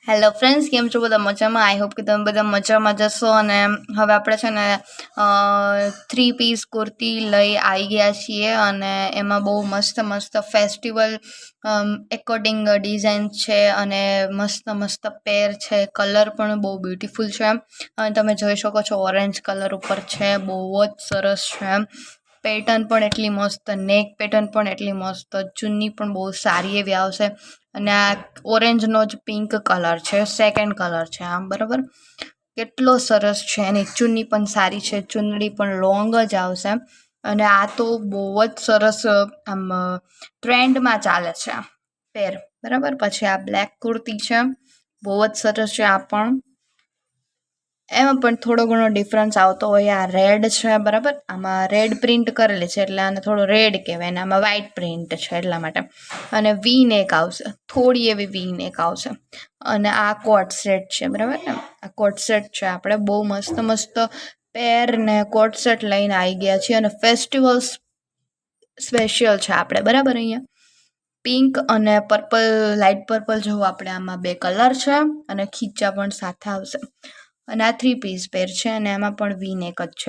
Hello friends, કેમ છો બધા? મજામાં? આઈ હોપ કે તમે બધા મજામાં જશો. અને હવે આપણે છે ને 3 પીસ કુર્તી લઈ આવી ગયા છીએ, અને એમાં બહુ મસ્ત મસ્ત ફેસ્ટિવલ એકોર્ડિંગ ડિઝાઇન છે, અને મસ્ત મસ્ત પેર છે. કલર પણ બહુ બ્યુટીફુલ છે, અને તમે જોઈ શકો છો ઓરેન્જ કલર ઉપર છે. બહુ જ સરસ છે. પેટર્ન પણ એટલી મસ્ત, નેક પેટર્ન પણ એટલી મસ્ત, ચુન્ની પણ બહુ સારી એવી આવશે. અને આ ઓરેન્જનો જ પિંક કલર છે, સેકન્ડ કલર છે આમ, બરાબર. કેટલો સરસ છે. એની ચુન્ની પણ સારી છે, ચુન્નડી પણ લોંગ જ આવશે. અને આ તો બહુ જ સરસ આમ ટ્રેન્ડમાં ચાલે છે પેર, બરાબર. પછી આ બ્લેક કુર્તી છે, બહુ જ સરસ છે. આ પણ એમાં પણ થોડો ઘણો ડિફરન્સ આવતો હોય. આ રેડ છે, બરાબર. આમાં રેડ પ્રિન્ટ કરેલી છે એટલે આને થોડો રેડ કહેવાય, અને આમાં વ્હાઇટ પ્રિન્ટ છે એટલા માટે. અને વી નેક આવશે, થોડી એવી વી નેક આવશે. અને આ કોટ સેટ છે, બરાબર ને. આ કોટ સેટ છે. આપણે બહુ મસ્ત મસ્ત પેર ને કોટ સેટ લઈને આવી ગયા છીએ, અને ફેસ્ટિવલ્સ સ્પેશિયલ છે આપણે, બરાબર. અહીંયા પિંક અને પર્પલ, લાઇટ પર્પલ જેવું આપણે આમાં 2 કલર છે, અને ખીચા પણ સાથે આવશે. અને આ 3 પીસ પેર છે, અને એમાં પણ વી નેક જ છે.